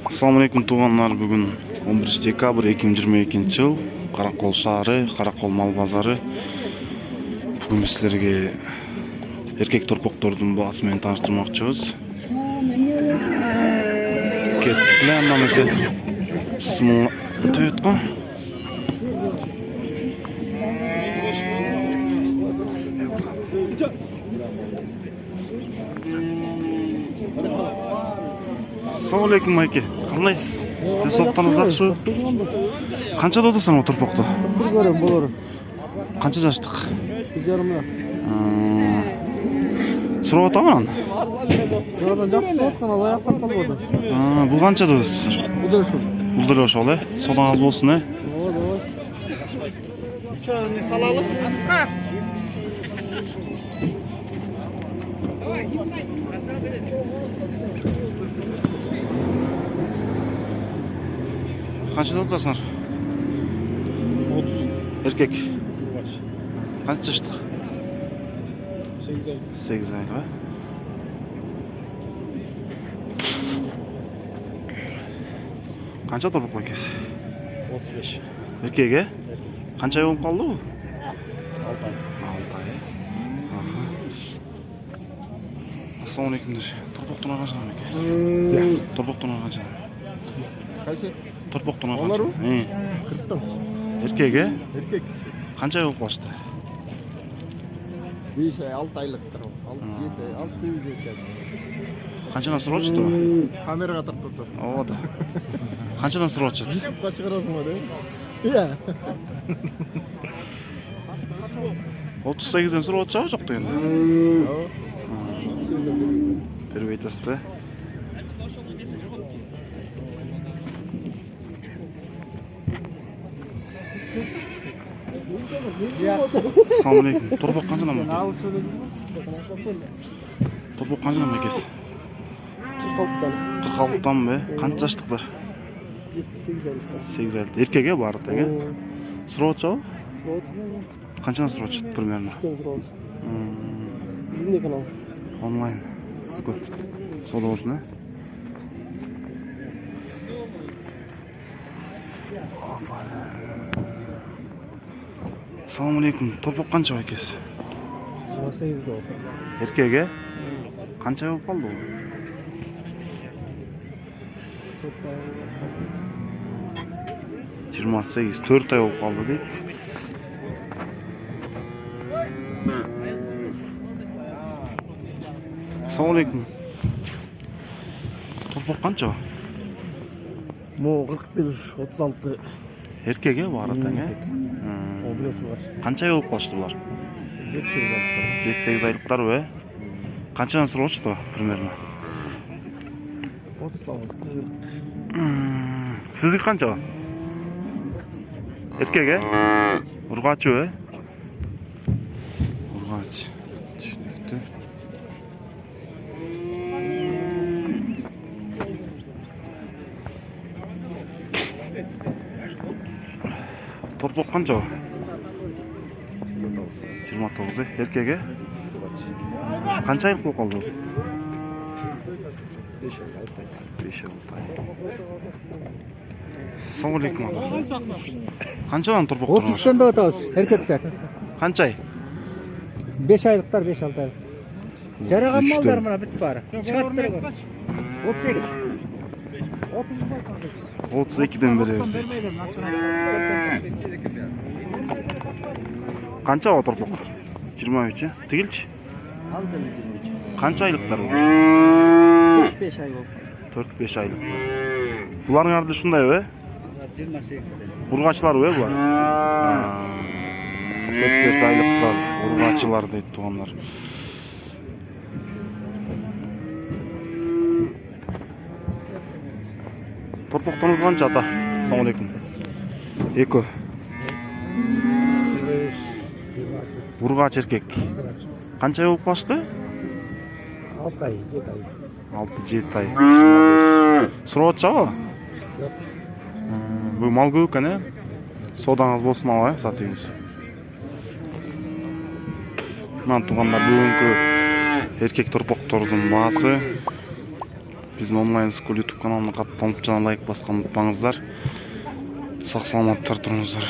Assalamu alaikum тугандар, бүгін 11 декабрь 2022 жыл, Қарақол шаары, Қарақол мал базары. Бүгін сіздерге еркек торпоқтордың басымен таныштырмақчыбыз. Кеттік ле андамесе. Бисмилла. Төйт қой. Assalamu alaikum майке. Қандайсыз? Сіз соқтаныз ақшы? Қаншада отырсың о торпоқты? Bir görüm bulurum. Қанша жаштық? Bir yarımda. Сұрап атаман? Buradan жақсы отқан ал аяқ тапқан болды. Бұл қаншада отырсыз? Bu da şu. Бұлдыр ошол, содан аз болсын, Ой. Çöğünü salalım. Қаншада отырсыңар? 30. Еркек. Қанша жаштық? 8 ay. 8 айлы. Қанша торпақ екенсіз? 35. Еркеге? Қанша ай болып қалды бұл? 6 ay. 6 ай. Assalamu alaikumдар. Торпақтың қаншадан екен? Торпақтың қаншадан? Kaçı? Торпақтың Onlar mı? қаншадан? 40'tım. Еркеге? Erkek. Қанша ай болып қалышты? 5 ay 6 aylıktır o. 6-7 ay. Қаншадан сұрап жатты? Kameraga tartıyorsun. О, да. Қаншадан сұрап жатты? YouTube'ga çıkarasın mı değil mi? Ya. 38-ден сұрап жатса жоқ дегенде. Теріп айтасыз ба? Assalamu alaikum. Торпақ қаншадан ба? Торпақ қаншадан ба екенсіз? 46-тан ба? Қанша жаштықтар? 8 айлы. Еркеге бары теге? Сұрап жатса ба? Қаншадан сұрап жатты примерно? Онлайн. Сізгі сода болсын, ә? Assalamu alaikum. Торпақ қанша ба екенсіз? 28'de oldu. Еркеге? Қанша ай болып қалды ол? 28, 4 ай болып қалды дейді. Assalamu alaikum. Торпақ қанша? Mu 41, 36. Еркеге бары тең, ә? O biliyorsun var. Қанша ай болып қалышты бұлар? 7-8 aylıktır. 7-8 айлықтар ба? Қаншадан сұрап жатты примерно? 30 tane. Сіздікі қанша? Еркеге? Ұрғачы ба? Ұрғач. Түсінікті. Торпақ қанша? 29. Еркеге? Қанша айлық болып қалды? 5 ай. Assalamu alaikum. Қаншадан торпақ тұрыңыз? 30'dan da otağız erkekler. Қанша ай? 5 aylıklar 5-6 aylık. Jaragan mallar mına bit bari. Çıkart beri koy. 38. 32'den береміз дейді. Қанша ба торпақ? 23, тігілші? Қанша айлықтар бұл? 45 ay oldu. 4-5 айлық. Бұлардың арды шындай бе? 28'de. Ұрғачылар бе бұлар? 4-5 айлықтар ұрғачылар дейді туғандар. Торпақтыңыз қанша ата? Assalamu alaikum. Екі. Ұрғач еркек. Қанша ай болып қалышты? 6 ay, 7 ay. 6-7 ай. Сұрап жатса ба? Бұл мал көп екен, ә? Содаңыз болсын ала, сатыңыз. Мына туғандар бүгінгі еркек торпоқтордың басы биздин онлайн скул YouTube каналына каттанып жана лайк басканды унутпаңыздар. Сак саламаттар туруңуздар.